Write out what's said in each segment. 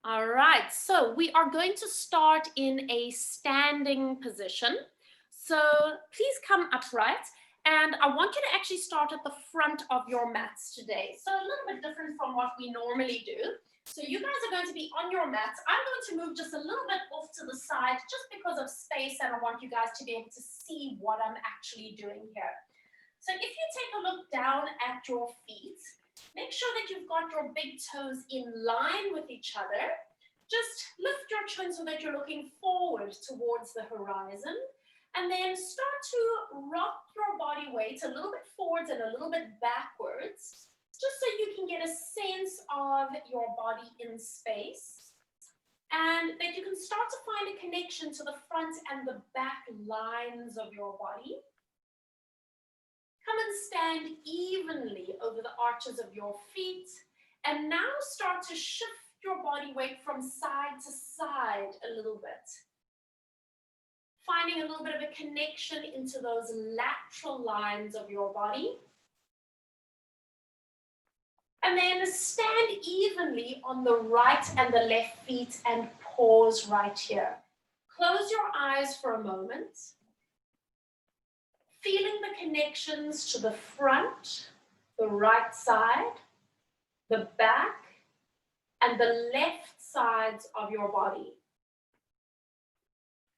All right, so we are going to start in a standing position. So please come upright, and I want you to actually start at the front of your mats today. So a little bit different from what we normally do. So you guys are going to be on your mats. I'm going to move just a little bit off to the side just because of space, and I want you guys to be able to see what I'm actually doing here. So if you take a look down at your feet, make sure that you've got your big toes in line with each other. Just lift your chin so that you're looking forward towards the horizon. And then start to rock your body weight a little bit forwards and a little bit backwards, just so you can get a sense of your body in space. And that you can start to find a connection to the front and the back lines of your body. Come and stand evenly over the arches of your feet. And now start to shift your body weight from side to side a little bit. Finding a little bit of a connection into those lateral lines of your body. And then stand evenly on the right and the left feet and pause right here. Close your eyes for a moment. Feeling the connections to the front, the right side, the back, and the left sides of your body.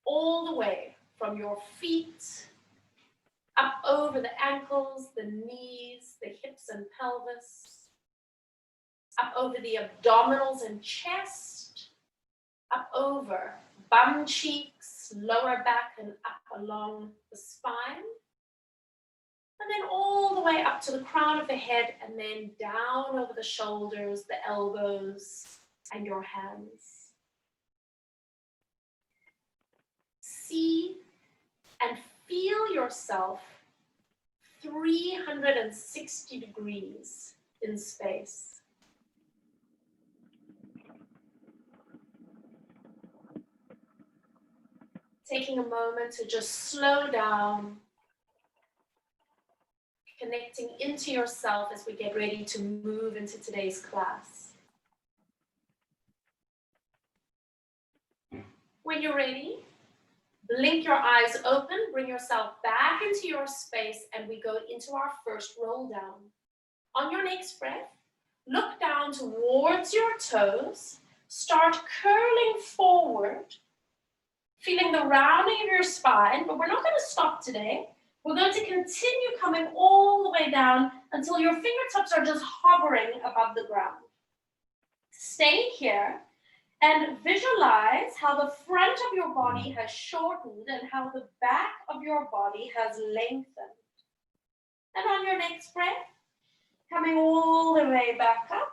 All the way from your feet, up over the ankles, the knees, the hips and pelvis, up over the abdominals and chest, up over bum cheeks, lower back, and up along the spine. And then all the way up to the crown of the head, and then down over the shoulders, the elbows, and your hands. See and feel yourself 360 degrees in space. Taking a moment to just slow down, connecting into yourself as we get ready to move into today's class. When you're ready, blink your eyes open, bring yourself back into your space, and we go into our first roll down. On your next breath, look down towards your toes, start curling forward, feeling the rounding of your spine, but we're not going to stop today. We're going to continue coming all the way down until your fingertips are just hovering above the ground. Stay here and visualize how the front of your body has shortened and how the back of your body has lengthened. And on your next breath, coming all the way back up,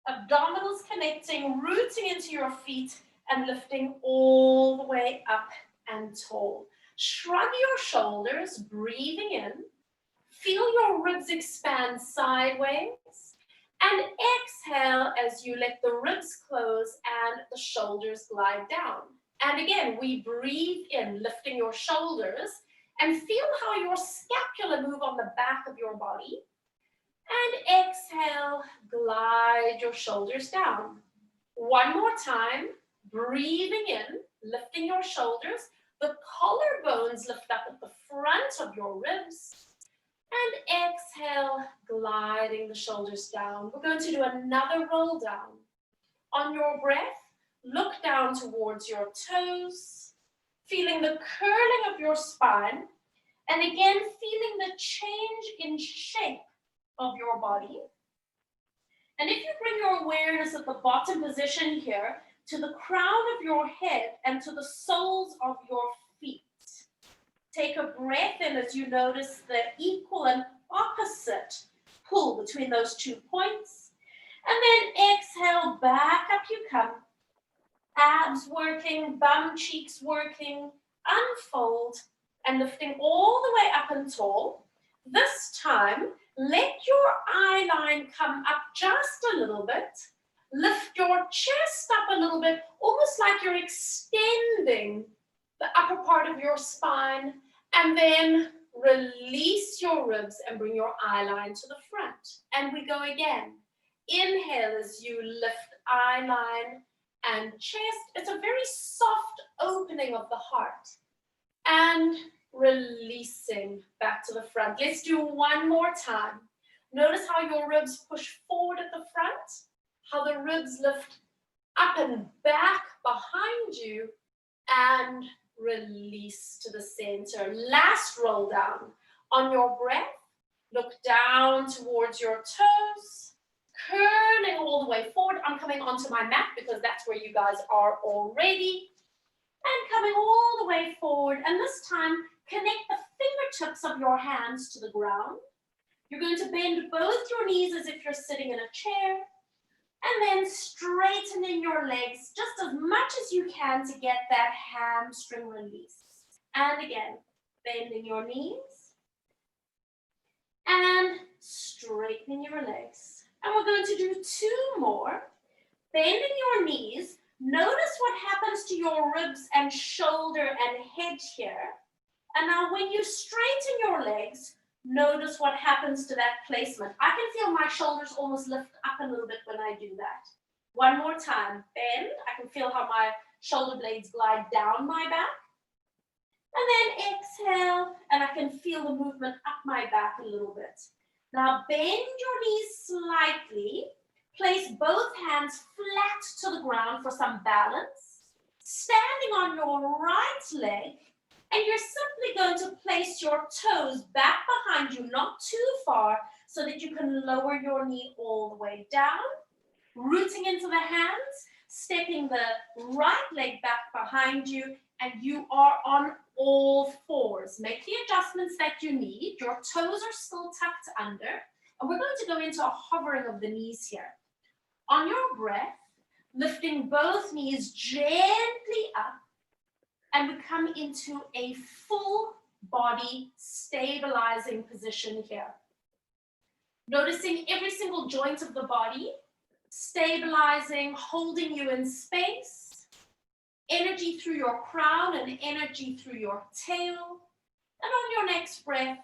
abdominals connecting, rooting into your feet and lifting all the way up and tall. Shrug your shoulders, breathing in. Feel your ribs expand sideways. And exhale as you let the ribs close and the shoulders glide down. And again, we breathe in, lifting your shoulders. And feel how your scapula move on the back of your body. And exhale, glide your shoulders down. One more time, breathing in, lifting your shoulders. The collarbones lift up at the front of your ribs. And exhale, gliding the shoulders down. We're going to do another roll down. On your breath, look down towards your toes, feeling the curling of your spine, and again, feeling the change in shape of your body. And if you bring your awareness at the bottom position here to the crown of your head and to the soles of your feet. Take a breath in as you notice the equal and opposite pull between those 2 points. And then exhale, back up you come. Abs working, bum cheeks working, unfold, and lifting all the way up and tall. This time, let your eye line come up just a little bit. Lift your chest up a little bit, almost like you're extending the upper part of your spine, and then release your ribs and bring your eye line to the front. And we go again. Inhale as you lift eye line and chest. It's a very soft opening of the heart. And releasing back to the front. Let's do one more time. Notice how your ribs push forward at the front, how the ribs lift up and back behind you, and release to the center. Last roll down. On your breath, look down towards your toes, curling all the way forward. I'm coming onto my mat because that's where you guys are already. And coming all the way forward. And this time, connect the fingertips of your hands to the ground. You're going to bend both your knees as if you're sitting in a chair. And then straightening your legs just as much as you can to get that hamstring release. And again, bending your knees. And straightening your legs. And we're going to do two more. Bending your knees. Notice what happens to your ribs and shoulder and head here. And now when you straighten your legs, notice what happens to that placement. I can feel my shoulders almost lift up a little bit when I do that. One more time, bend. I can feel how my shoulder blades glide down my back. And then exhale, and I can feel the movement up my back a little bit. Now bend your knees slightly. Place both hands flat to the ground for some balance. Standing on your right leg, and you're simply going to place your toes back behind you, not too far, so that you can lower your knee all the way down. Rooting into the hands, stepping the right leg back behind you, and you are on all fours. Make the adjustments that you need. Your toes are still tucked under, and we're going to go into a hovering of the knees here. On your breath, lifting both knees gently up, and we come into a full body stabilizing position here. Noticing every single joint of the body, stabilizing, holding you in space, energy through your crown and energy through your tail. And on your next breath,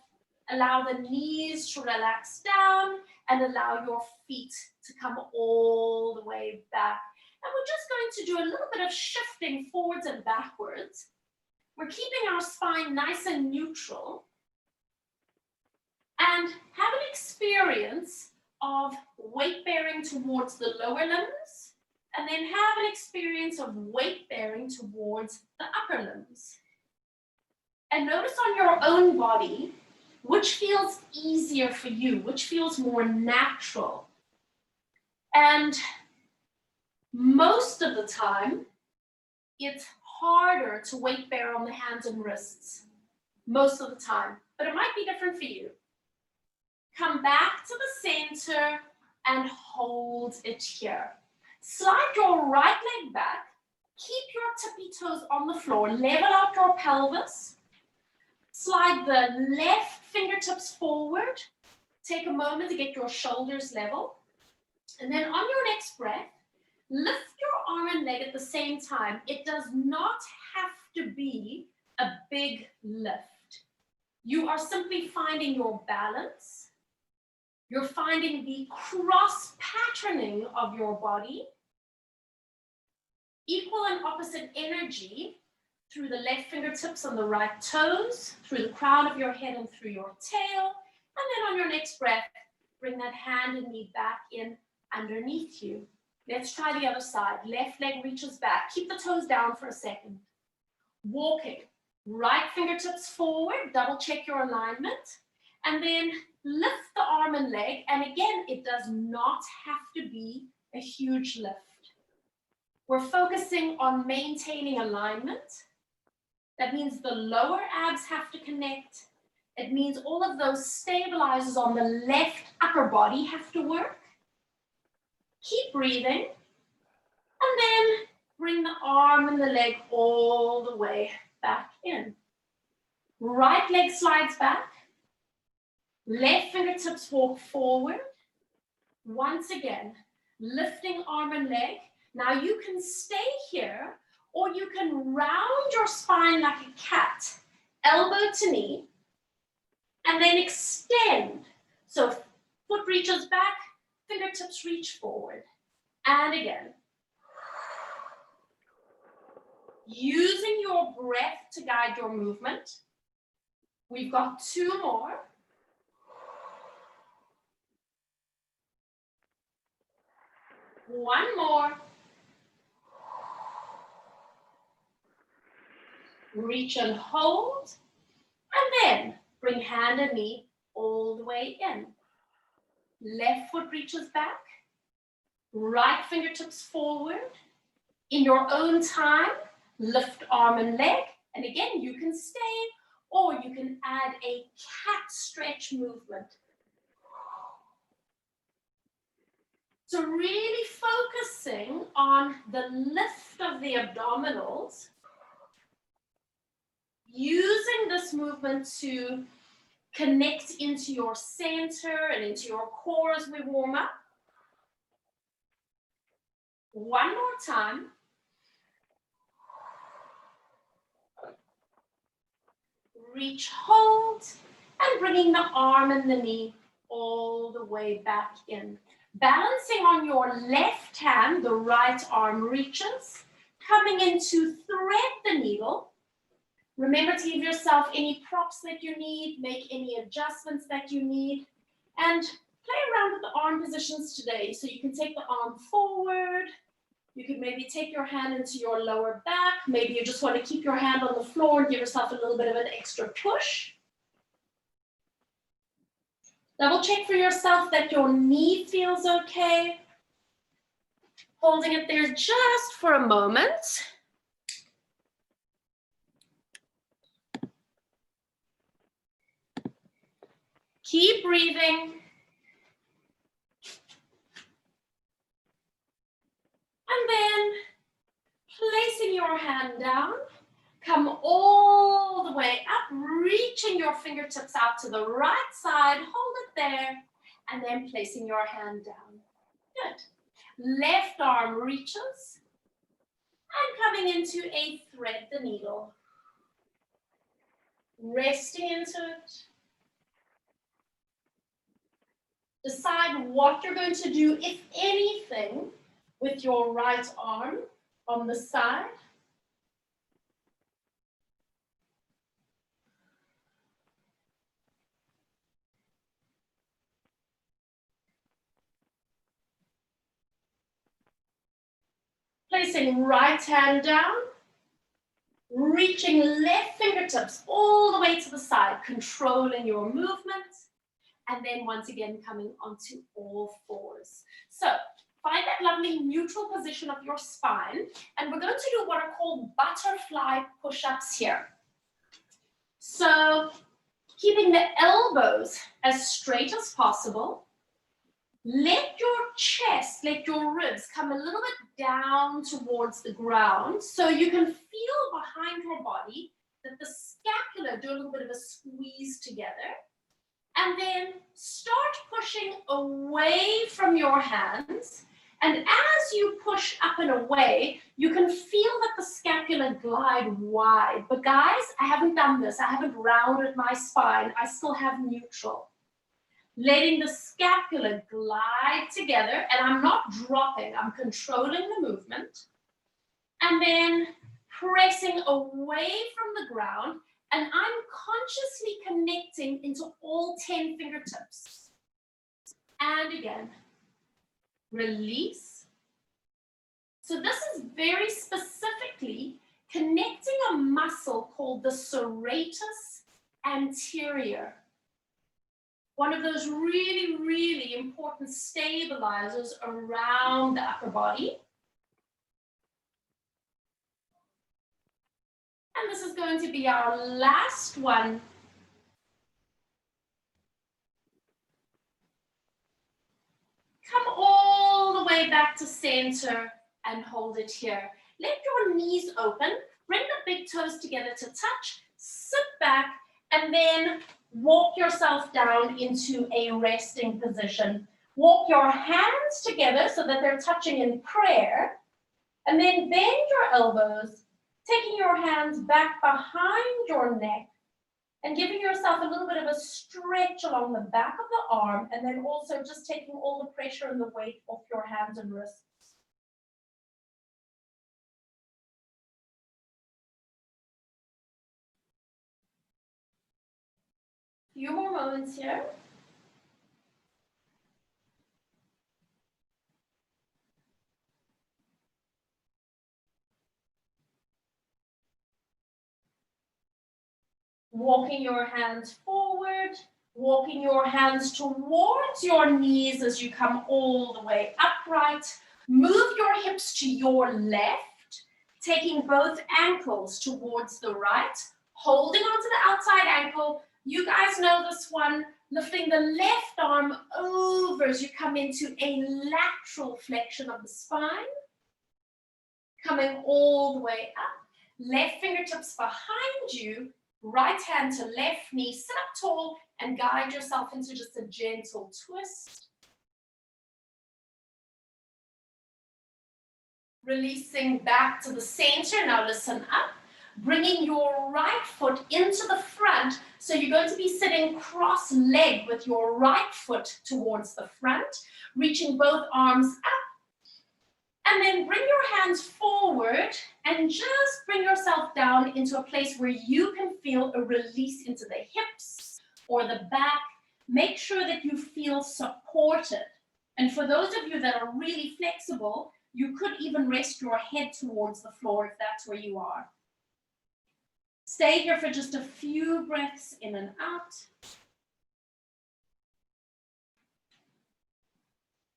allow the knees to relax down and allow your feet to come all the way back. And we're just going to do a little bit of shifting forwards and backwards. We're keeping our spine nice and neutral. And have an experience of weight bearing towards the lower limbs, and then have an experience of weight bearing towards the upper limbs. And notice on your own body, which feels easier for you, which feels more natural. And most of the time, it's harder to weight bear on the hands and wrists. Most of the time, but it might be different for you. Come back to the center and hold it here. Slide your right leg back. Keep your tippy toes on the floor. Level out your pelvis. Slide the left fingertips forward. Take a moment to get your shoulders level. And then on your next breath, lift your arm and leg at the same time. It does not have to be a big lift. You are simply finding your balance. You're finding the cross patterning of your body. Equal and opposite energy through the left fingertips and the right toes, through the crown of your head and through your tail. And then on your next breath, bring that hand and knee back in underneath you. Let's try the other side. Left leg reaches back. Keep the toes down for a second. Walking. Right fingertips forward. Double check your alignment. And then lift the arm and leg. And again, it does not have to be a huge lift. We're focusing on maintaining alignment. That means the lower abs have to connect. It means all of those stabilizers on the left upper body have to work. Keep breathing. And then bring the arm and the leg all the way back in. Right leg slides back. Left fingertips walk forward. Once again, lifting arm and leg. Now you can stay here, or you can round your spine like a cat, elbow to knee, and then extend. So foot reaches back, Fingertips reach forward. And again. Using your breath to guide your movement. We've got 2 more. One more. Reach and hold. And then bring hand and knee all the way in. Left foot reaches back. Right fingertips forward. In your own time, lift arm and leg. And again, you can stay or you can add a cat stretch movement. So really focusing on the lift of the abdominals, using this movement to connect into your center and into your core as we warm up. One more time. Reach, hold, and bringing the arm and the knee all the way back in. Balancing on your left hand, the right arm reaches, coming in to thread the needle. Remember to give yourself any props that you need, make any adjustments that you need, and play around with the arm positions today. So you can take the arm forward, you could maybe take your hand into your lower back, maybe you just want to keep your hand on the floor and give yourself a little bit of an extra push. Double check for yourself that your knee feels okay. Holding it there just for a moment. Keep breathing. And then placing your hand down, come all the way up, reaching your fingertips out to the right side, hold it there, and then placing your hand down. Good. Left arm reaches, and coming into a thread the needle. Resting into it. Decide what you're going to do, if anything, with your right arm on the side. Placing right hand down, reaching left fingertips all the way to the side, controlling your movement, and then once again coming onto all fours. So find that lovely neutral position of your spine, and we're going to do what are called butterfly push-ups here. So keeping the elbows as straight as possible. Let your chest, let your ribs come a little bit down towards the ground so you can feel behind your body that the scapula do a little bit of a squeeze together. And then start pushing away from your hands. And as you push up and away, you can feel that the scapula glide wide. But guys, I haven't done this. I haven't rounded my spine. I still have neutral. Letting the scapula glide together, and I'm not dropping, I'm controlling the movement. And then pressing away from the ground, and I'm consciously connecting into all 10 fingertips. And again, release. So this is very specifically connecting a muscle called the serratus anterior. One of those really, really important stabilizers around the upper body. And this is going to be our last one. Come all the way back to center and hold it here. Let your knees open, bring the big toes together to touch, sit back, and then walk yourself down into a resting position. Walk your hands together so that they're touching in prayer, and then bend your elbows, taking your hands back behind your neck, And giving yourself a little bit of a stretch along the back of the arm, and then also just taking all the pressure and the weight off your hands and wrists. Few more moments here. Walking your hands forward, walking your hands towards your knees as you come all the way upright. Move your hips to your left, taking both ankles towards the right, holding onto the outside ankle. You guys know this one, lifting the left arm over as you come into a lateral flexion of the spine. Coming all the way up, left fingertips behind you, right hand to left knee, sit up tall and guide yourself into just a gentle twist. Releasing back to the center. Now listen up. Bringing your right foot into the front. So you're going to be sitting cross-legged with your right foot towards the front, reaching both arms up. And then bring your hands forward and just bring yourself down into a place where you can feel a release into the hips or the back. Make sure that you feel supported. And for those of you that are really flexible, you could even rest your head towards the floor if that's where you are. Stay here for just a few breaths in and out.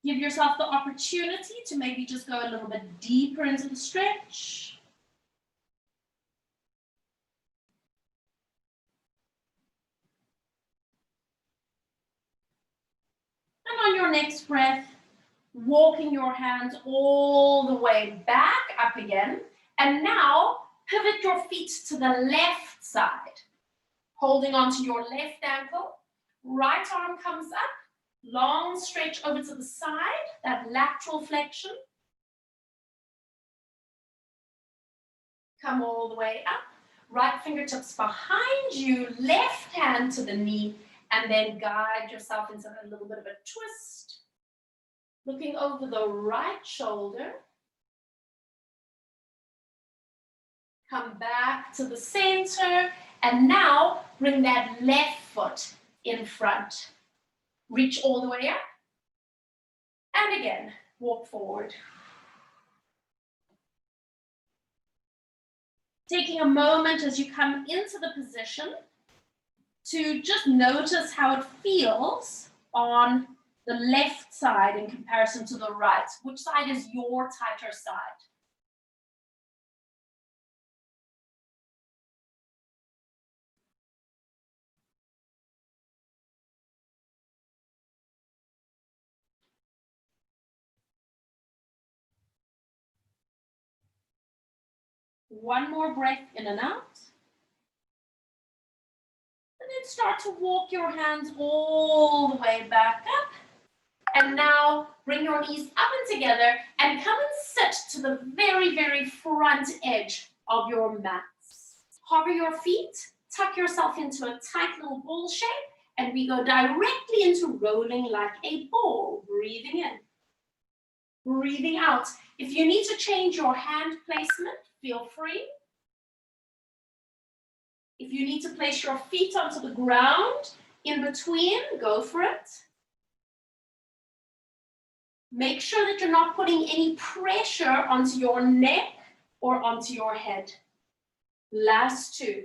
Give yourself the opportunity to maybe just go a little bit deeper into the stretch. And on your next breath, walking your hands all the way back up again. And now pivot your feet to the left side. Holding onto your left ankle. Right arm comes up. Long stretch over to the side, that lateral flexion. Come all the way up. Right fingertips behind you, left hand to the knee, and then guide yourself into a little bit of a twist. Looking over the right shoulder. Come back to the center, and now bring that left foot in front. Reach all the way up. And again, walk forward. Taking a moment as you come into the position to just notice how it feels on the left side in comparison to the right. Which side is your tighter side? One more breath in and out. And then start to walk your hands all the way back up. And now bring your knees up and together and come and sit to the very, very front edge of your mats. Hover your feet, tuck yourself into a tight little ball shape, and we go directly into rolling like a ball. Breathing in. Breathing out. If you need to change your hand placement, feel free. If you need to place your feet onto the ground in between, go for it. Make sure that you're not putting any pressure onto your neck or onto your head. Last two.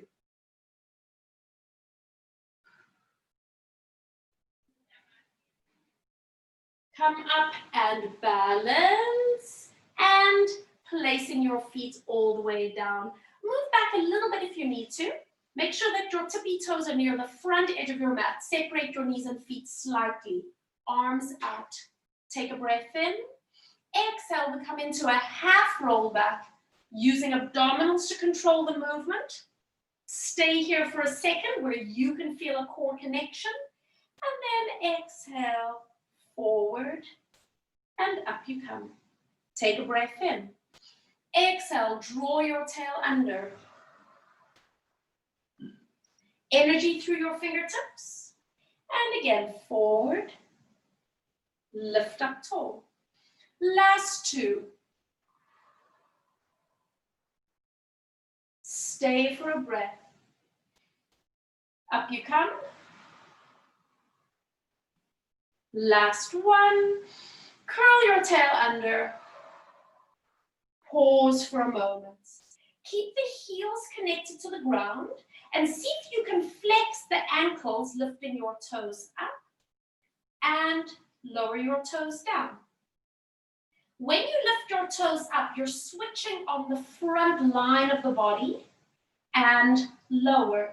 Come up and balance, and placing your feet all the way down. Move back a little bit if you need to. Make sure that your tippy toes are near the front edge of your mat. Separate your knees and feet slightly. Arms out. Take a breath in. Exhale, we come into a half roll back, using abdominals to control the movement. Stay here for a second where you can feel a core connection. And then exhale, forward, and up you come. Take a breath in. Exhale, draw your tail under. Energy through your fingertips. And again, forward, lift up tall. Last two. Stay for a breath. Up you come. Last one. Curl your tail under. Pause for a moment. Keep the heels connected to the ground and see if you can flex the ankles, lifting your toes up and lower your toes down. When you lift your toes up, you're switching on the front line of the body and lower.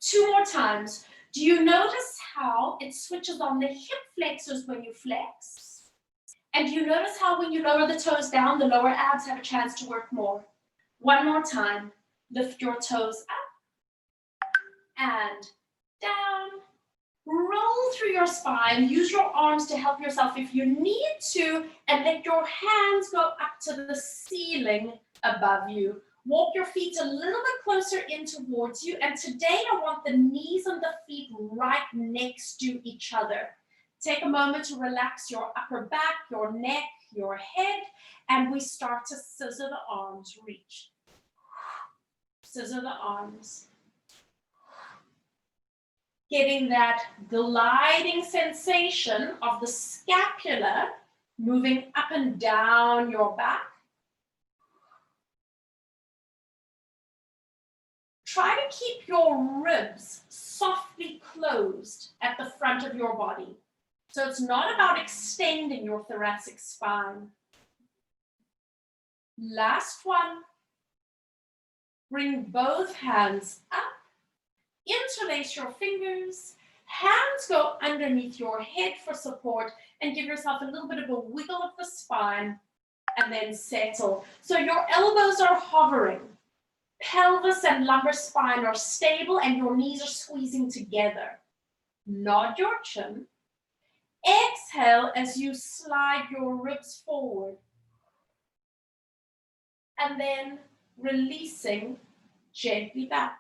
Two more times. Do you notice how it switches on the hip flexors when you flex? And do you notice how when you lower the toes down, the lower abs have a chance to work more? One more time. Lift your toes up and down. Roll through your spine. Use your arms to help yourself if you need to, and let your hands go up to the ceiling above you. Walk your feet a little bit closer in towards you. And today I want the knees and the feet right next to each other. Take a moment to relax your upper back, your neck, your head, and we start to scissor the arms. Reach. Scissor the arms. Getting that gliding sensation of the scapula moving up and down your back. Try to keep your ribs softly closed at the front of your body. So it's not about extending your thoracic spine. Last one. Bring both hands up. Interlace your fingers. Hands go underneath your head for support and give yourself a little bit of a wiggle of the spine and then settle. So your elbows are hovering. Pelvis and lumbar spine are stable and your knees are squeezing together. Nod your chin. Exhale as you slide your ribs forward. And then releasing gently back.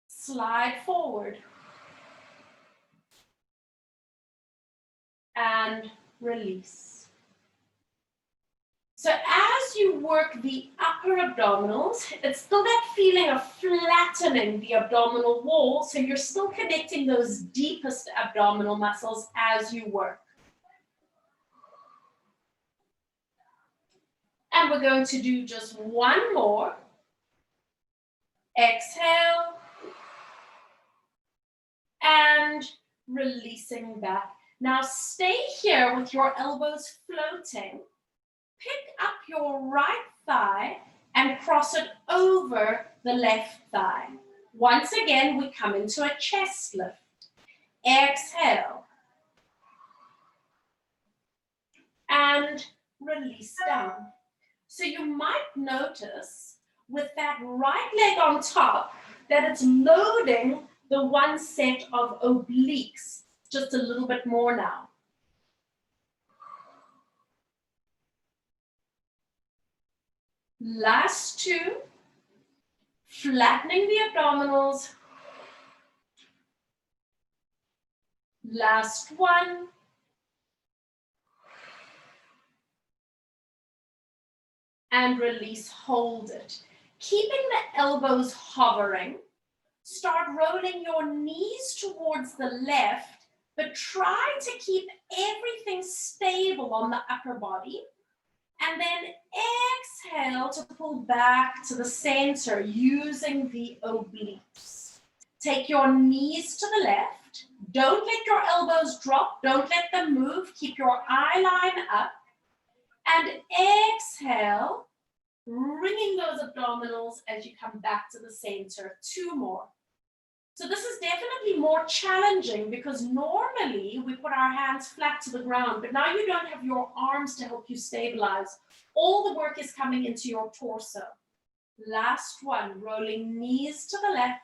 Slide forward. And release. So as you work the upper abdominals, it's still that feeling of flattening the abdominal wall, so you're still connecting those deepest abdominal muscles as you work. And we're going to do just one more. Exhale. And releasing back. Now stay here with your elbows floating. Pick up your right thigh and cross it over the left thigh. Once again, we come into a chest lift. Exhale. And release down. So you might notice with that right leg on top that it's loading the one set of obliques just a little bit more now. Last two, flattening the abdominals. Last one. And release, hold it. Keeping the elbows hovering. Start rolling your knees towards the left, but try to keep everything stable on the upper body. And then exhale to pull back to the center using the obliques. Take your knees to the left. Don't let your elbows drop. Don't let them move. Keep your eye line up. And exhale, bringing those abdominals as you come back to the center. Two more. So this is definitely more challenging because normally we put our hands flat to the ground, but now you don't have your arms to help you stabilize. All the work is coming into your torso. Last one, rolling knees to the left.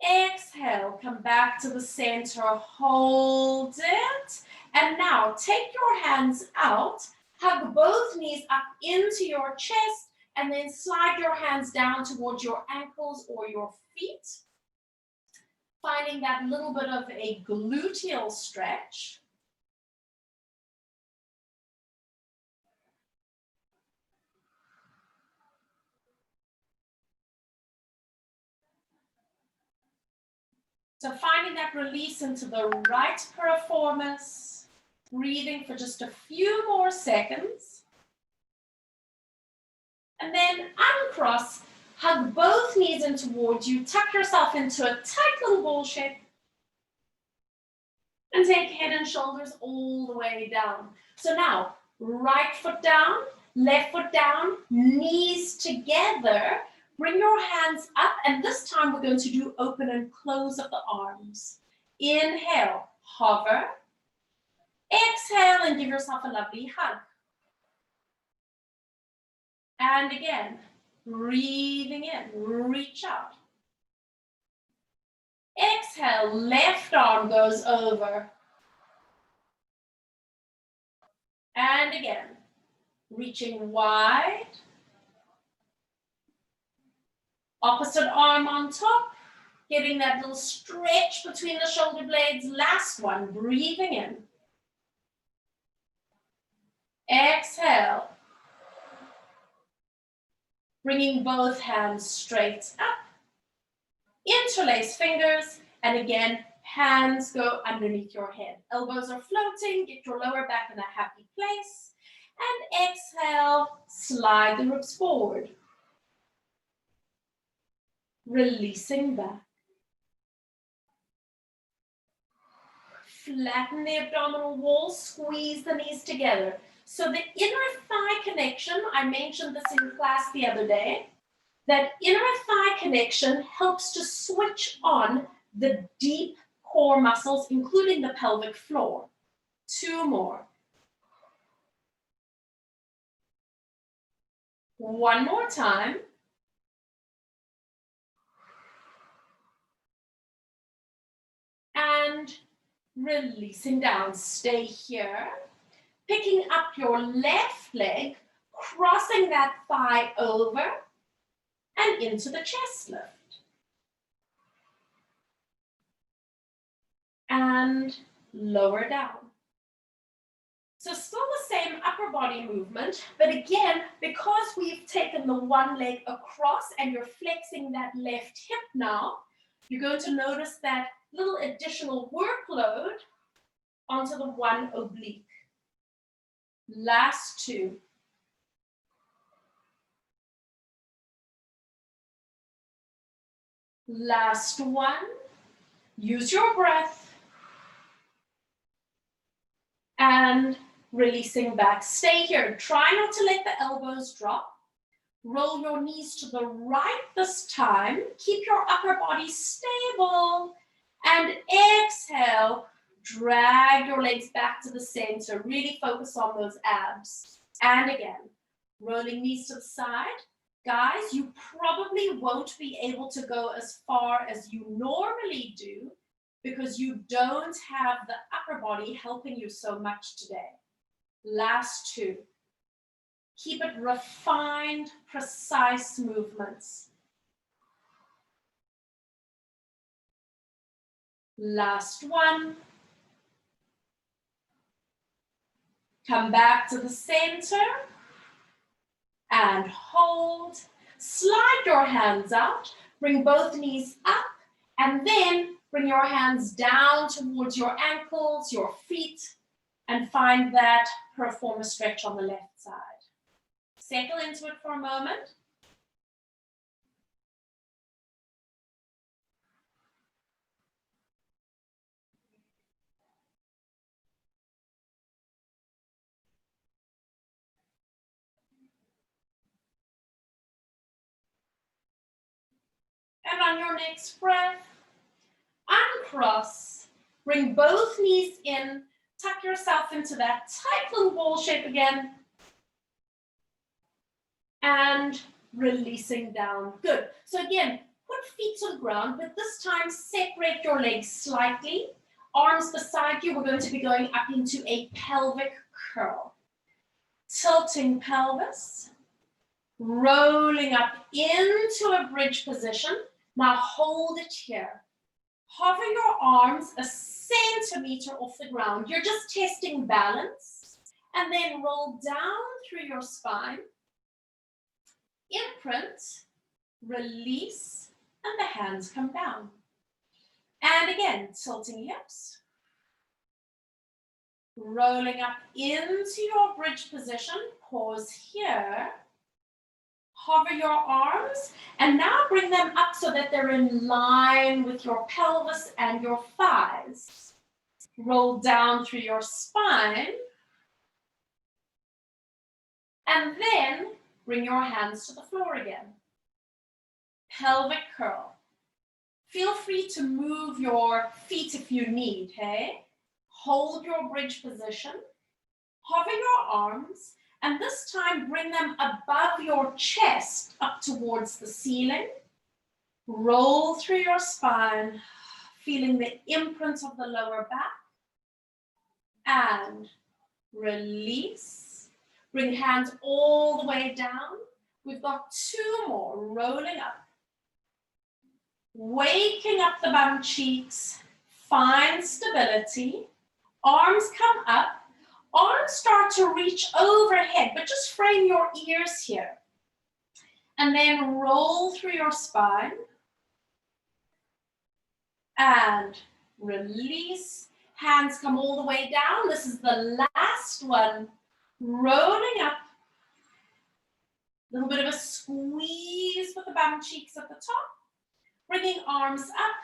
Exhale, come back to the center, hold it. And now take your hands out, hug both knees up into your chest, And then slide your hands down towards your ankles or your feet, finding that little bit of a gluteal stretch. So finding that release into the right piriformis, breathing for just a few more seconds. And then uncross, hug both knees in towards you, tuck yourself into a tight little ball shape, and take head and shoulders all the way down. So now, right foot down, left foot down, knees together. Bring your hands up, and this time we're going to do open and close of the arms. Inhale, hover. Exhale, and give yourself a lovely hug. And again, breathing in, reach out. Exhale, left arm goes over. And again, reaching wide. Opposite arm on top, getting that little stretch between the shoulder blades. Last one, breathing in. Exhale. Bringing both hands straight up. Interlace fingers, and again, hands go underneath your head. Elbows are floating, get your lower back in a happy place. And exhale, slide the ribs forward. Releasing back. Flatten the abdominal wall, squeeze the knees together. So the inner thigh connection, I mentioned this in class the other day, that inner thigh connection helps to switch on the deep core muscles, including the pelvic floor. 2 more. 1 more time. And releasing down. Stay here. Picking up your left leg, crossing that thigh over and into the chest lift. And lower down. So still the same upper body movement, but again, because we've taken the one leg across and you're flexing that left hip now, you're going to notice that little additional workload onto the one oblique. Last 2. Last 1. Use your breath. And releasing back. Stay here. Try not to let the elbows drop. Roll your knees to the right this time. Keep your upper body stable. And exhale. Drag your legs back to the center. Really focus on those abs. And again, rolling knees to the side. Guys, you probably won't be able to go as far as you normally do because you don't have the upper body helping you so much today. Last 2. Keep it refined, precise movements. Last 1. Come back to the center and hold. Slide your hands out, bring both knees up, and then bring your hands down towards your ankles, your feet, and find that piriformis stretch on the left side. Settle into it for a moment. And on your next breath, uncross, bring both knees in, tuck yourself into that tight little ball shape again, and releasing down. Good. So again, put feet to the ground, but this time separate your legs slightly. Arms beside you, we're going to be going up into a pelvic curl. Tilting pelvis, Rolling up into a bridge position. Now hold it here. Hover your arms a centimeter off the ground. You're just testing balance. And then roll down through your spine. Imprint, release, and the hands come down. And again, tilting hips. Rolling up into your bridge position. Pause here. Hover your arms, and now bring them up so that they're in line with your pelvis and your thighs. Roll down through your spine, and then bring your hands to the floor again. Pelvic curl. Feel free to move your feet if you need, hey? Hold your bridge position, hover your arms, and this time bring them above your chest up towards the ceiling. Roll through your spine, feeling the imprint of the lower back. And release. Bring hands all the way down. We've got 2 more, rolling up. Waking up the bum cheeks. Find stability. Arms come up. Arms start to reach overhead, but just frame your ears here. And then roll through your spine. And release. Hands come all the way down. This is the last one. Rolling up. A little bit of a squeeze with the bum cheeks at the top. Bringing arms up.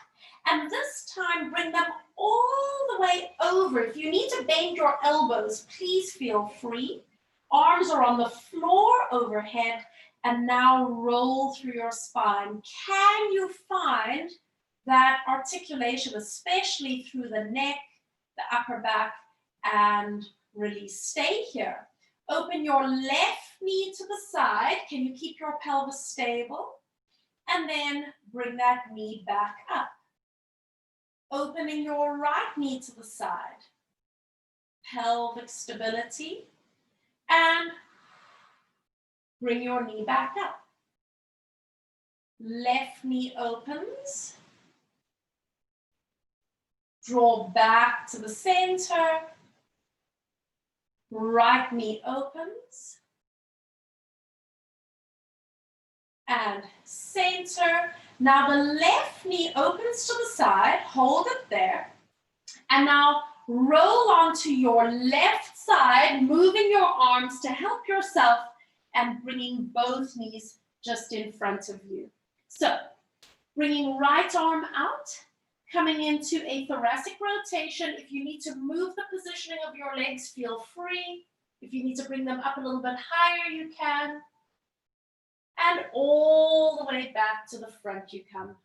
And this time, bring them all the way over. If you need to bend your elbows, please feel free. Arms are on the floor overhead. And now roll through your spine. Can you find that articulation, especially through the neck, the upper back, and release? Stay here. Open your left knee to the side. Can you keep your pelvis stable? And then bring that knee back up. Opening your right knee to the side. Pelvic stability. And bring your knee back up. Left knee opens. Draw back to the center. Right knee opens. And center. Now the left knee opens to the side. Hold it there. And now roll onto your left side, moving your arms to help yourself and bringing both knees just in front of you. So, bringing right arm out, coming into a thoracic rotation. If you need to move the positioning of your legs, feel free. If you need to bring them up a little bit higher, you can. And all the way back to the front you come.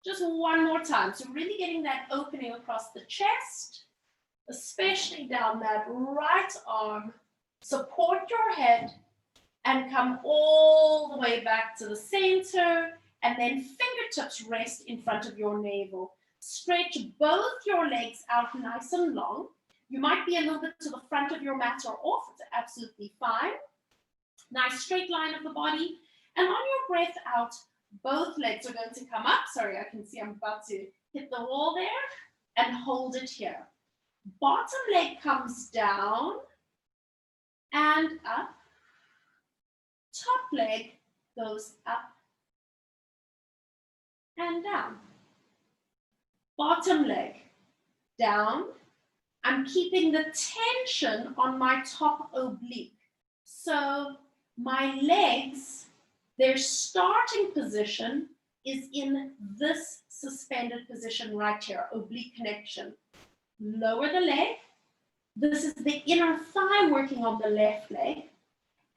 Just one more time. So really getting that opening across the chest, especially down that right arm. Support your head and come all the way back to the center. And then fingertips rest in front of your navel. Stretch both your legs out nice and long. You might be a little bit to the front of your mat or off. It's absolutely fine. Nice straight line of the body. And on your breath out, both legs are going to come up. Sorry, I can see I'm about to hit the wall there. And hold it here. Bottom leg comes down and up. Top leg goes up and down. Bottom leg down. I'm keeping the tension on my top oblique. So my legs, their starting position is in this suspended position right here, oblique connection. Lower the leg. This is the inner thigh working on the left leg.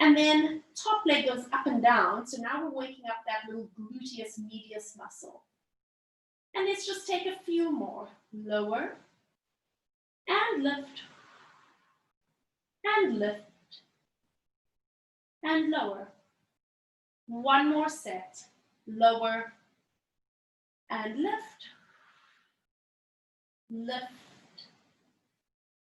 And then top leg goes up and down. So now we're waking up that little gluteus medius muscle. And let's just take a few more. Lower and lift and lift and lower. One more set. Lower and lift, lift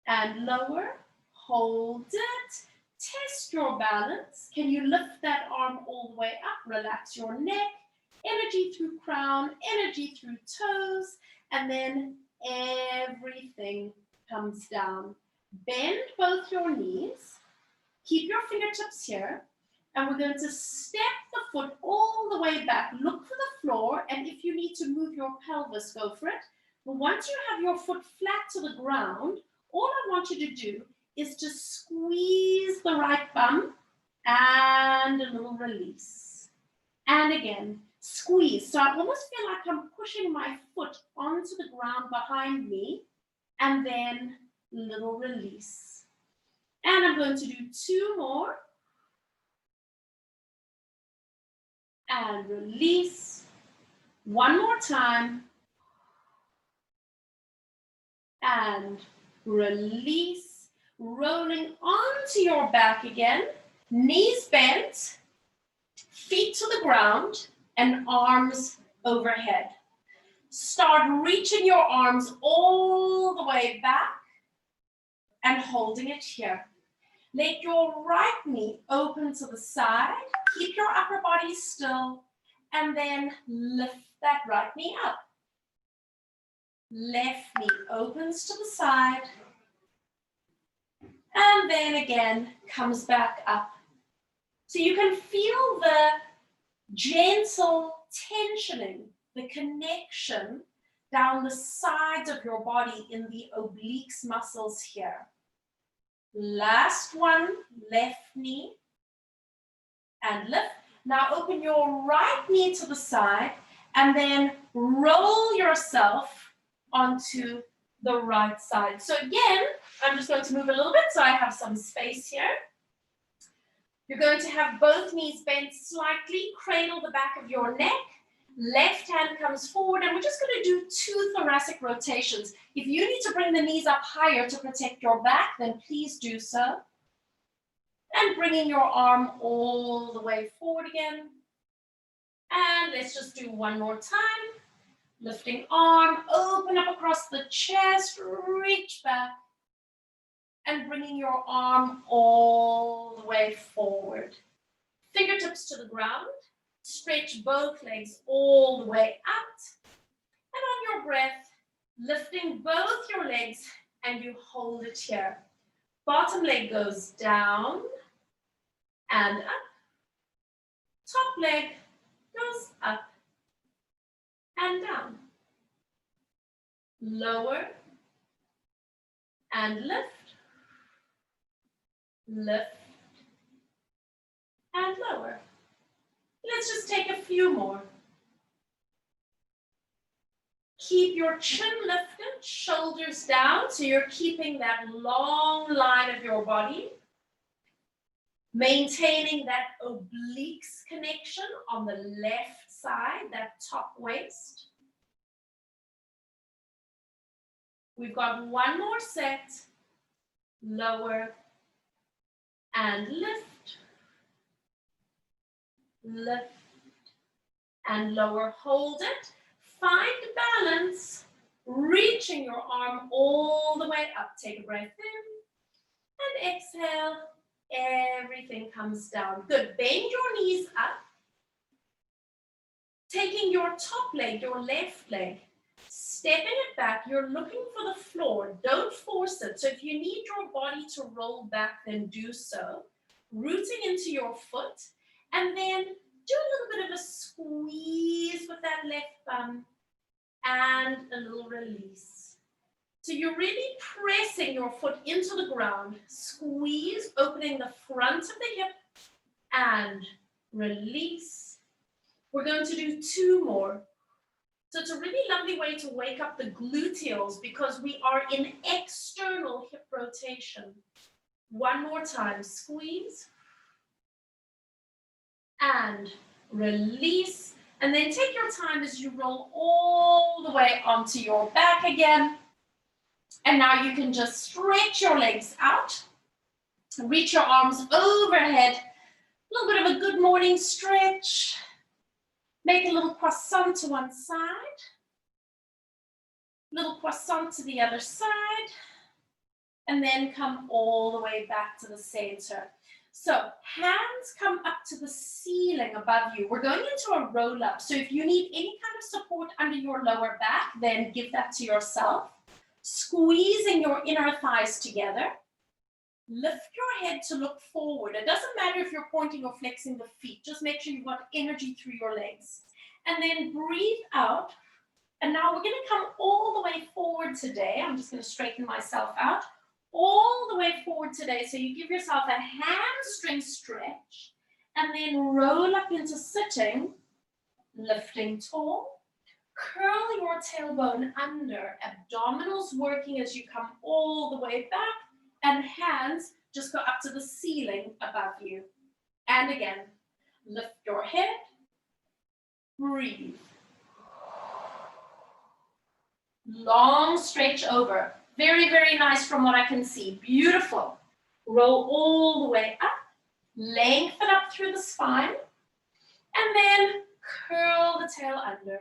and lower. Hold it. Test test your balance. Can you lift that arm all the way up? Relax your neck, energy through crown, energy through toes, and then everything comes down. Bend both your knees. Keep your fingertips here. And we're going to step the foot all the way back. Look for the floor, and if you need to move your pelvis, go for it. But once you have your foot flat to the ground, all I want you to do is to squeeze the right bum and a little release. And again, squeeze. So I almost feel like I'm pushing my foot onto the ground behind me, and then little release. And I'm going to do 2 more. And release. 1 more time. And release. Rolling onto your back again. Knees bent. Feet to the ground. And arms overhead. Start reaching your arms all the way back. And holding it here. Let your right knee open to the side. Keep your upper body still. And then lift that right knee up. Left knee opens to the side. And then again comes back up. So you can feel the gentle tensioning, the connection down the sides of your body in the obliques muscles here. Last one, left knee, and lift. Now open your right knee to the side, and then roll yourself onto the right side. So again, I'm just going to move a little bit so I have some space here. You're going to have both knees bent slightly, cradle the back of your neck. Left hand comes forward, and we're just going to do 2 thoracic rotations. If you need to bring the knees up higher to protect your back, then please do so. And bringing your arm all the way forward again. And let's just do 1 more time. Lifting arm, open up across the chest, reach back. And bringing your arm all the way forward. Fingertips to the ground. Stretch both legs all the way out. And on your breath, lifting both your legs, and you hold it here. Bottom leg goes down and up. Top leg goes up and down. Lower and lift. Lift and lower. Let's just take a few more. Keep your chin lifted, shoulders down, so you're keeping that long line of your body. Maintaining that obliques connection on the left side, that top waist. We've got 1 more set. Lower and lift. Lift and lower. Hold it. Find balance. Reaching your arm all the way up. Take a breath in and exhale. Everything comes down. Good. Bend your knees up. Taking your top leg, your left leg, stepping it back. You're looking for the floor. Don't force it. So if you need your body to roll back, then do so. Rooting into your foot. And then do a little bit of a squeeze with that left bum and a little release. So you're really pressing your foot into the ground. Squeeze, opening the front of the hip and release. We're going to do 2 more. So it's a really lovely way to wake up the gluteals because we are in external hip rotation. 1 more time, squeeze. And release, and then take your time as you roll all the way onto your back again. And now you can just stretch your legs out, reach your arms overhead, a little bit of a good morning stretch. Make a little croissant to one side, little croissant to the other side, and then come all the way back to the center. So hands come up to the ceiling above you. We're going into a roll up. So if you need any kind of support under your lower back, then give that to yourself. Squeezing your inner thighs together. Lift your head to look forward. It doesn't matter if you're pointing or flexing the feet. Just make sure you've got energy through your legs. And then breathe out. And now we're going to come all the way forward today. I'm just going to straighten myself out. All the way forward today. So you give yourself a hamstring stretch. And then roll up into sitting. Lifting tall. Curl your tailbone under. Abdominals working as you come all the way back. And hands just go up to the ceiling above you. And again, lift your head. Breathe. Long stretch over. Very, very nice from what I can see. Beautiful. Roll all the way up. Lengthen up through the spine. And then curl the tail under.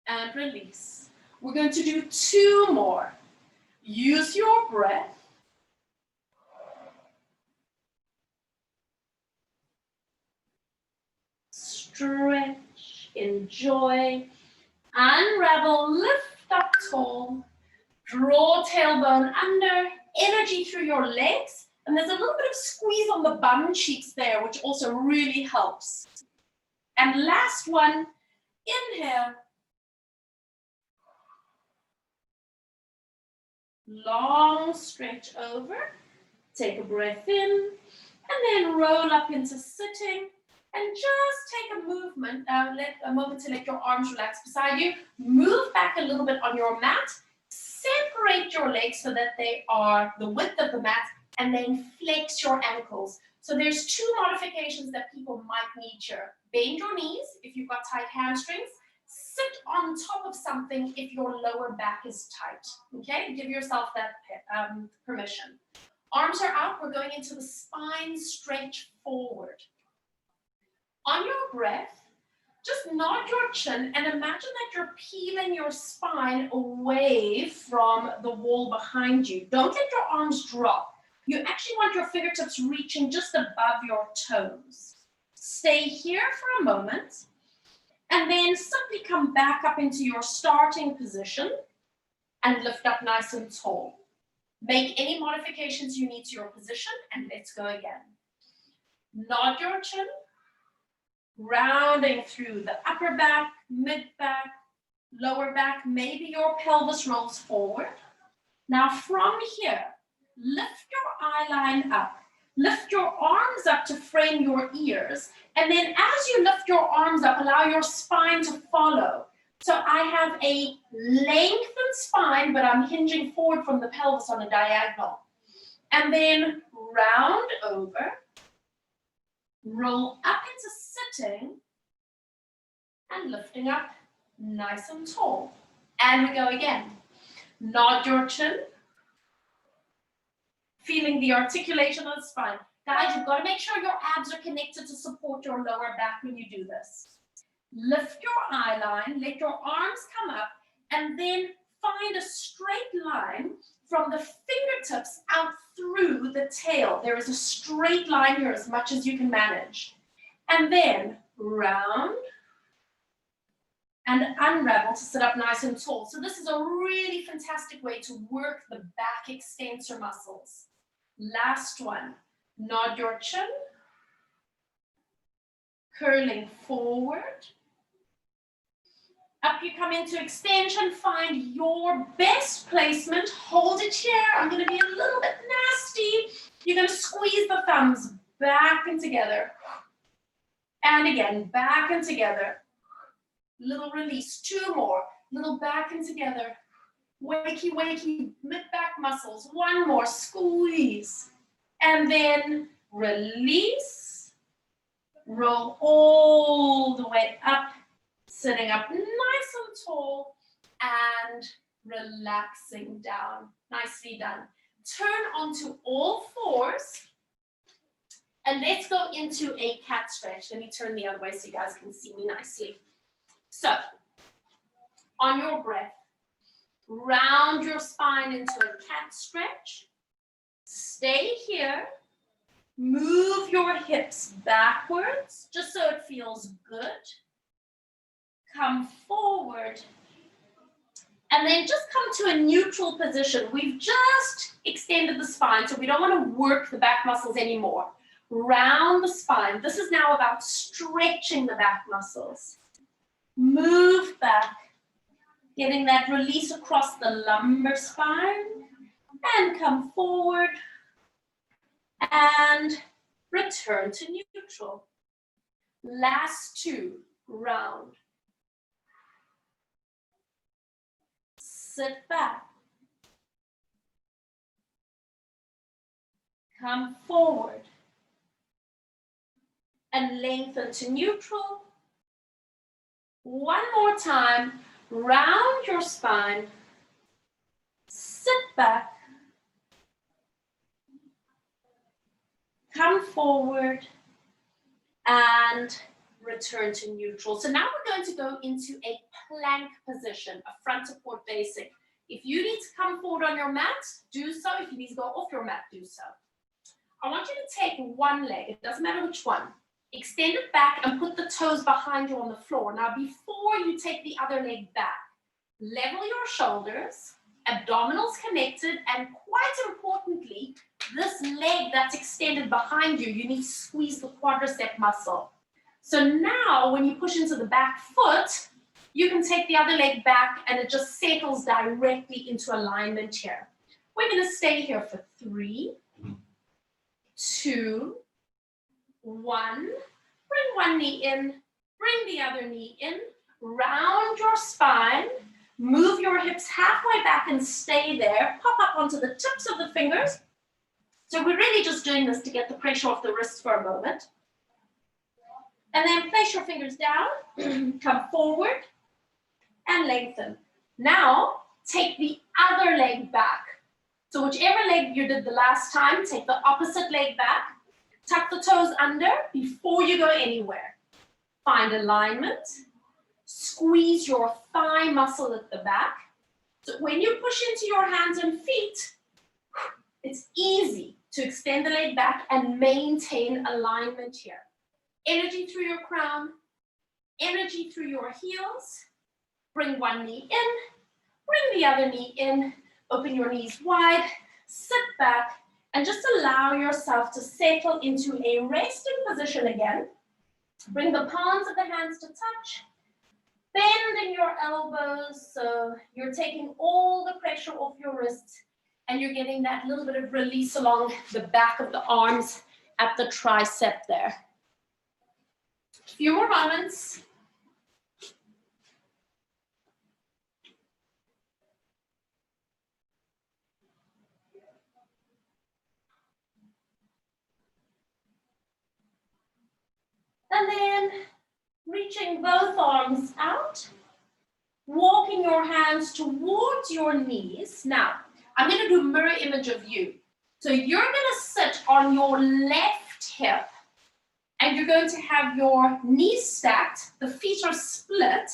And release. We're going to do 2 more. Use your breath. Stretch, enjoy, unravel, lift up tall, draw tailbone under, energy through your legs, and there's a little bit of squeeze on the bum cheeks there, which also really helps. And last one, inhale. Long stretch over, take a breath in, and then roll up into sitting, and just take a movement, a moment to let your arms relax beside you, move back a little bit on your mat, separate your legs so that they are the width of the mat, and then flex your ankles. So there's 2 modifications that people might need here. Bend your knees if you've got tight hamstrings. Sit on top of something if your lower back is tight, okay? Give yourself that permission. Arms are out, we're going into the spine stretch forward. On your breath, just nod your chin and imagine that you're peeling your spine away from the wall behind you. Don't let your arms drop. You actually want your fingertips reaching just above your toes. Stay here for a moment. And then simply come back up into your starting position and lift up nice and tall. Make any modifications you need to your position and let's go again. Nod your chin, rounding through the upper back, mid back, lower back, maybe your pelvis rolls forward. Now from here, lift your eye line up. Lift your arms up to frame your ears. And then as you lift your arms up, allow your spine to follow. So I have a lengthened spine, but I'm hinging forward from the pelvis on a diagonal. And then round over, roll up into sitting, and lifting up nice and tall. And we go again. Nod your chin. Feeling the articulation of the spine. Guys, you've got to make sure your abs are connected to support your lower back when you do this. Lift your eye line, let your arms come up, and then find a straight line from the fingertips out through the tail. There is a straight line here as much as you can manage. And then round and unravel to sit up nice and tall. So this is a really fantastic way to work the back extensor muscles. Last one, nod your chin, curling forward. Up you come into extension, find your best placement, hold it here. I'm gonna be a little bit nasty. You're gonna squeeze the thumbs back and together. And again, back and together. Little release, 2 more, little back and together. Wakey, wakey, mid-back muscles. 1 more, squeeze. And then release. Roll all the way up, sitting up nice and tall, and relaxing down. Nicely done. Turn onto all 4s, and let's go into a cat stretch. Let me turn the other way so you guys can see me nicely. So, on your breath, Round your spine into a cat stretch. Stay here. Move your hips backwards, just so it feels good. Come forward. And then just come to a neutral position. We've just extended the spine, so we don't want to work the back muscles anymore. Round the spine. This is now about stretching the back muscles. Move back, getting that release across the lumbar spine. And come forward. And return to neutral. Last two, round. Sit back. Come forward. And lengthen to neutral. One more time, round your spine. Sit back. Come forward and return to neutral. So now we're going to go into a plank position, a front support basic. If you need to come forward on your mat, do so. If you need to go off your mat, do so. I want you to take one leg, it doesn't matter which one. Extend it back and put the toes behind you on the floor. Now before you take the other leg back, level your shoulders, abdominals connected, and quite importantly, this leg that's extended behind you, you need to squeeze the quadricep muscle. So now when you push into the back foot, you can take the other leg back and it just settles directly into alignment here. We're going to stay here for 3, 2, 1. Bring one knee in, bring the other knee in, round your spine, move your hips halfway back and stay there. Pop up onto the tips of the fingers. So we're really just doing this to get the pressure off the wrists for a moment. And then place your fingers down, come forward and lengthen. Now take the other leg back. So whichever leg you did the last time, take the opposite leg back. Tuck the toes under before you go anywhere. Find alignment. Squeeze your thigh muscle at the back. So when you push into your hands and feet, it's easy to extend the leg back and maintain alignment here. Energy through your crown, energy through your heels. Bring one knee in, bring the other knee in, open your knees wide, sit back, and just allow yourself to settle into a resting position again. Bring the palms of the hands to touch. Bending your elbows, so you're taking all the pressure off your wrists and you're getting that little bit of release along the back of the arms at the tricep there. A few more moments. And then reaching both arms out, walking your hands towards your knees. Now, I'm going to do a mirror image of you. So you're going to sit on your left hip and you're going to have your knees stacked, the feet are split,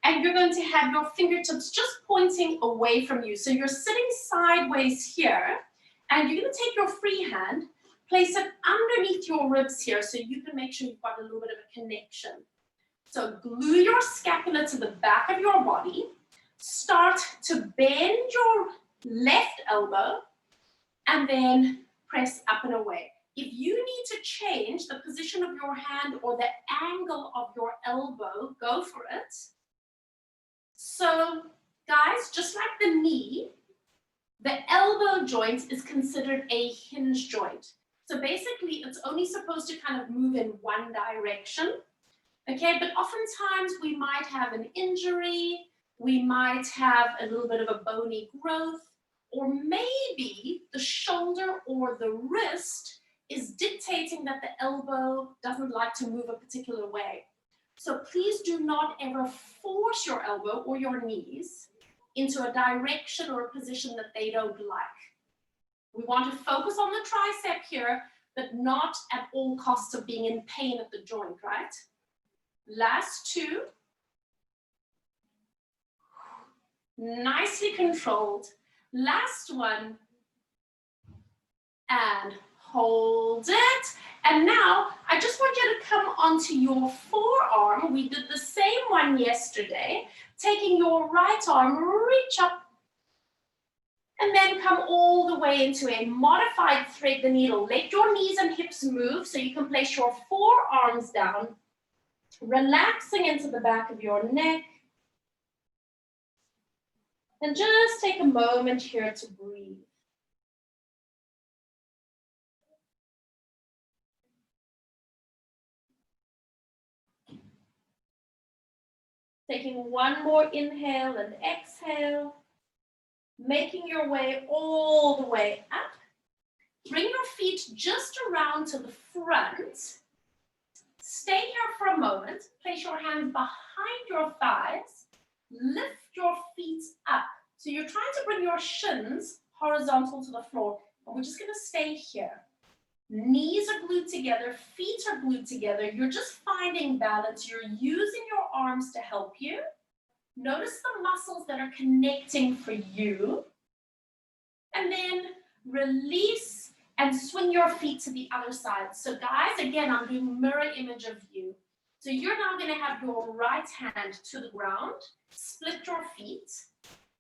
and you're going to have your fingertips just pointing away from you. So you're sitting sideways here and you're going to take your free hand, place it underneath your ribs here so you can make sure you've got a little bit of a connection. So glue your scapula to the back of your body. Start to bend your left elbow and then press up and away. If you need to change the position of your hand or the angle of your elbow, go for it. So guys, just like the knee, the elbow joint is considered a hinge joint. So basically, it's only supposed to kind of move in one direction. Okay, but oftentimes we might have an injury, we might have a little bit of a bony growth, or maybe the shoulder or the wrist is dictating that the elbow doesn't like to move a particular way. So please do not ever force your elbow or your knees into a direction or a position that they don't like. We want to focus on the tricep here, but not at all costs of being in pain at the joint, right? Last two. Nicely controlled. Last one. And hold it. And now I just want you to come onto your forearm. We did the same one yesterday. Taking your right arm, reach up, and then come all the way into a modified thread the needle. Let your knees and hips move so you can place your forearms down, relaxing into the back of your neck. And just take a moment here to breathe. Taking one more inhale and exhale. Making your way all the way up. Bring your feet just around to the front. Stay here for a moment. Place your hands behind your thighs. Lift your feet up. So you're trying to bring your shins horizontal to the floor. And we're just going to stay here. Knees are glued together. Feet are glued together. You're just finding balance. You're using your arms to help you. Notice the muscles that are connecting for you. And then release and swing your feet to the other side. So guys, again, I'm doing mirror image of you. So you're now going to have your right hand to the ground, split your feet.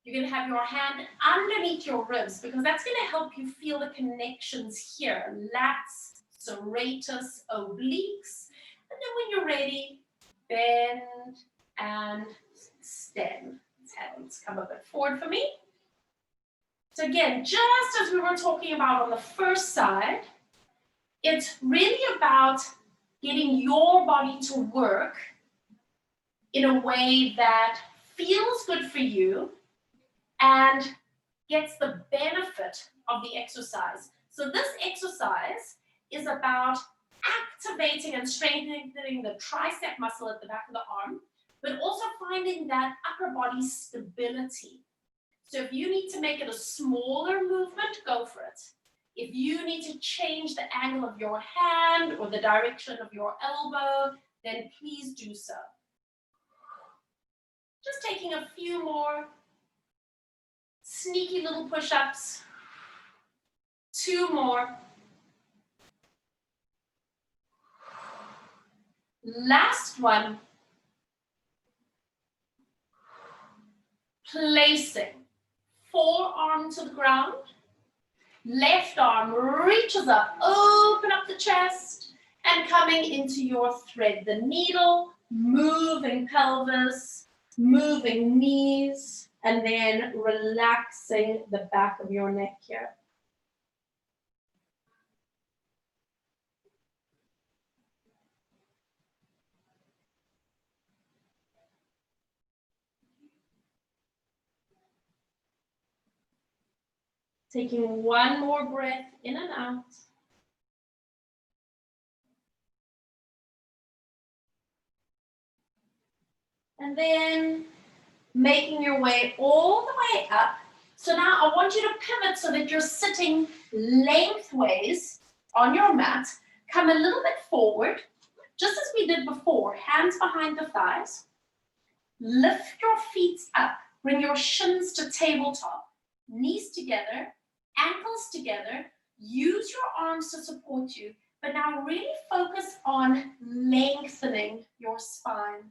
You're going to have your hand underneath your ribs because that's going to help you feel the connections here. Lats, serratus, obliques. And then when you're ready, bend and extend. Hands come a bit forward for me. So again, just as we were talking about on the first side, it's really about getting your body to work in a way that feels good for you and gets the benefit of the exercise. So this exercise is about activating and strengthening the tricep muscle at the back of the arm, but also finding that upper body stability. So if you need to make it a smaller movement, go for it. If you need to change the angle of your hand or the direction of your elbow, then please do so. Just taking a few more sneaky little push-ups. 2 more. Last one. Placing. Forearm to the ground. Left arm reaches up, open up the chest, and coming into your thread the needle, moving pelvis, moving knees, and then relaxing the back of your neck here. Taking one more breath in and out. And then making your way all the way up. So now I want you to pivot so that you're sitting lengthways on your mat. Come a little bit forward, just as we did before, hands behind the thighs. Lift your feet up. Bring your shins to tabletop. Knees together, ankles together. Use your arms to support you. But now really focus on lengthening your spine.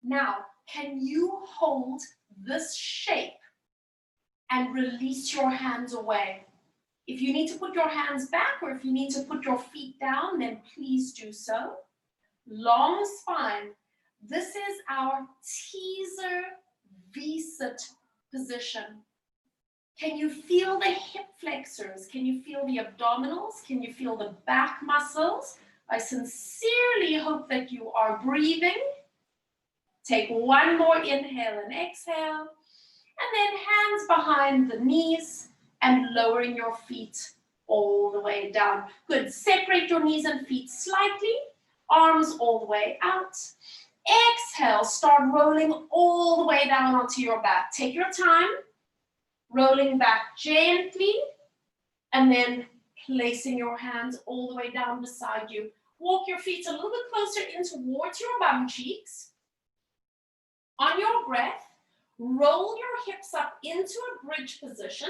Now, can you hold this shape and release your hands away? If you need to put your hands back or if you need to put your feet down, then please do so. Long spine. This is our teaser V-sit position. Can you feel the hip flexors? Can you feel the abdominals? Can you feel the back muscles? I sincerely hope that you are breathing. Take one more inhale and exhale. And then hands behind the knees and lowering your feet all the way down. Good. Separate your knees and feet slightly. Arms all the way out. Exhale. Start rolling all the way down onto your back. Take your time. Rolling back gently. And then placing your hands all the way down beside you. Walk your feet a little bit closer in towards your bum cheeks. On your breath, Roll your hips up into a bridge position.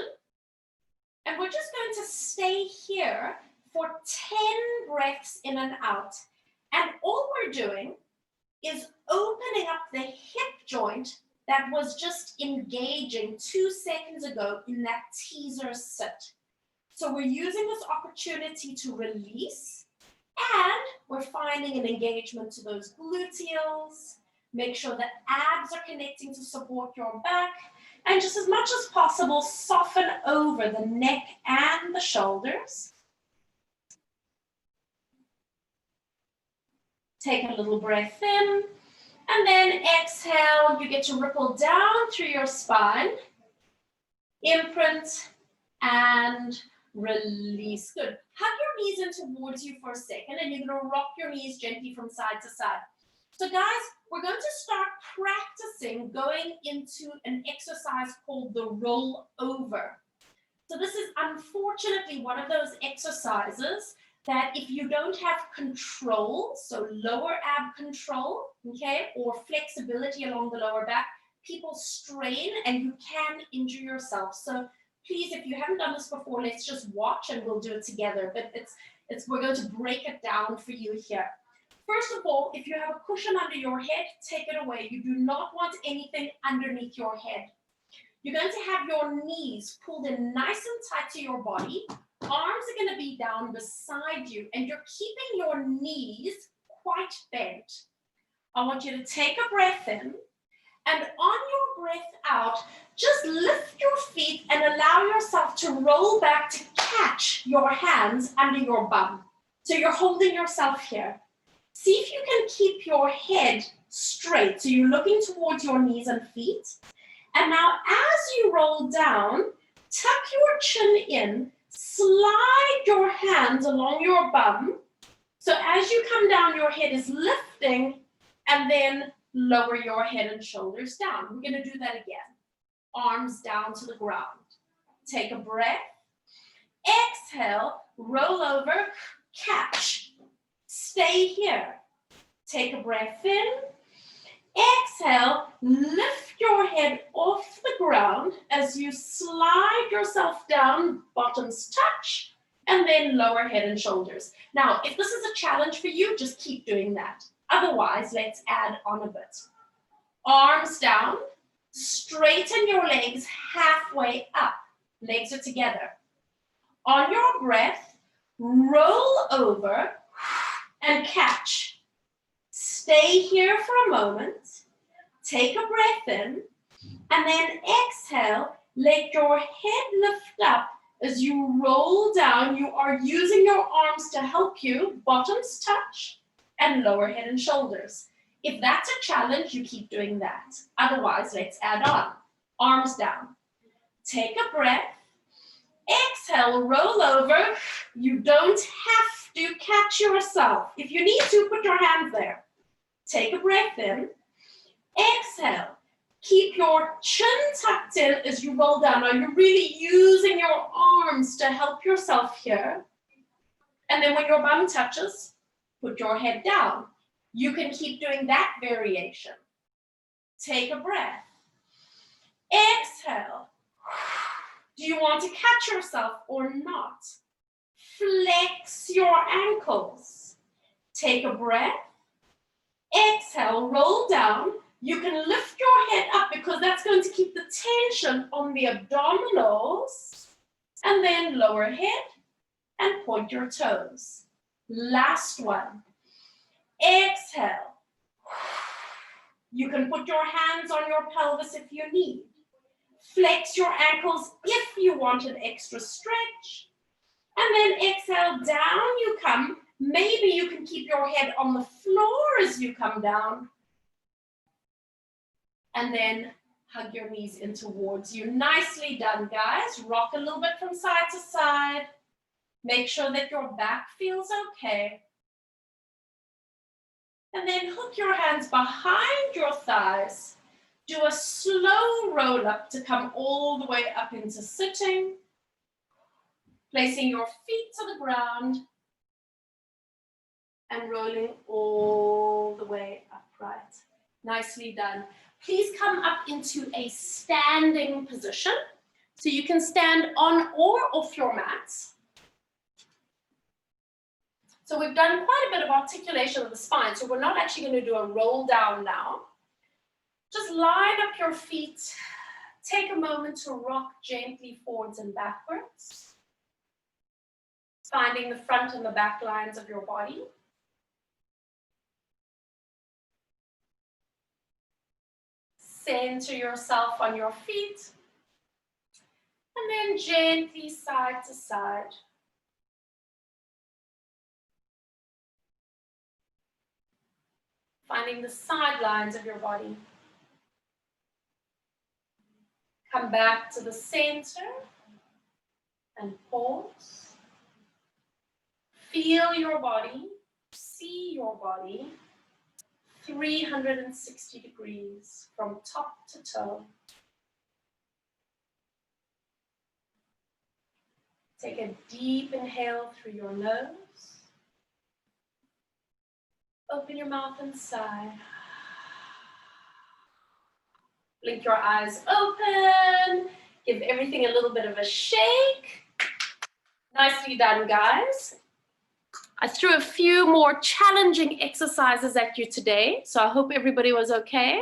And we're just going to stay here for 10 breaths in and out. And all we're doing is opening up the hip joint that was just engaging 2 seconds ago in that teaser sit. So we're using this opportunity to release, and we're finding an engagement to those gluteals. Make sure that abs are connecting to support your back, and just as much as possible, soften over the neck and the shoulders. Take a little breath in, and then exhale. You get to ripple down through your spine. Imprint and release. Good. Hug your knees in towards you for a second, and you're going to rock your knees gently from side to side. So guys, we're going to start practicing going into an exercise called the roll over. So this is unfortunately one of those exercises that if you don't have control, so lower ab control, okay, or flexibility along the lower back, people strain and you can injure yourself. So please, if you haven't done this before, let's just watch and we'll do it together. But we're going to break it down for you here. First of all, if you have a cushion under your head, take it away. You do not want anything underneath your head. You're going to have your knees pulled in nice and tight to your body. Arms are going to be down beside you, and you're keeping your knees quite bent. I want you to take a breath in, and on your breath out, just lift your feet and allow yourself to roll back to catch your hands under your bum. So you're holding yourself here. See if you can keep your head straight. So you're looking towards your knees and feet. And now as you roll down, tuck your chin in, slide your hands along your bum. So as you come down, your head is lifting, and then lower your head and shoulders down. We're going to do that again. Arms down to the ground. Take a breath. Exhale, roll over, catch. Stay here. Take a breath in. Exhale, lift your head off the ground as you slide yourself down, bottoms touch, and then lower head and shoulders. Now, if this is a challenge for you, just keep doing that. Otherwise, let's add on a bit. Arms down, straighten your legs halfway up. Legs are together. On your breath, roll over and catch. Stay here for a moment. Take a breath in, and then exhale. Let your head lift up as you roll down. You are using your arms to help you. Bottoms touch and lower head and shoulders. If that's a challenge, you keep doing that. Otherwise, let's add on. Arms down. Take a breath. Exhale, roll over. You don't have to catch yourself. If you need to, put your hands there. Take a breath in. Exhale. Keep your chin tucked in as you roll down. Now you're really using your arms to help yourself here. And then when your bum touches, put your head down. You can keep doing that variation. Take a breath. Exhale. Do you want to catch yourself or not? Flex your ankles. Take a breath. Exhale, roll down. You can lift your head up because that's going to keep the tension on the abdominals. And then lower head and point your toes. Last one. Exhale. You can put your hands on your pelvis if you need. Flex your ankles if you want an extra stretch. And then exhale, down you come. Maybe you can keep your head on the floor as you come down. And then hug your knees in towards you. Nicely done, guys. Rock a little bit from side to side. Make sure that your back feels okay. And then hook your hands behind your thighs. Do a slow roll up to come all the way up into sitting. Placing your feet to the ground. And rolling all the way upright. Nicely done. Please come up into a standing position. So you can stand on or off your mat. So we've done quite a bit of articulation of the spine, so we're not actually going to do a roll down now. Just line up your feet. Take a moment to rock gently forwards and backwards, finding the front and the back lines of your body. Center yourself on your feet, and then gently side to side. Finding the side lines of your body. Come back to the center and pause. Feel your body, see your body 360 degrees from top to toe. Take a deep inhale through your nose. Open your mouth and sigh. Blink your eyes open. Give everything a little bit of a shake. Nicely done, guys. I threw a few more challenging exercises at you today, so I hope everybody was okay.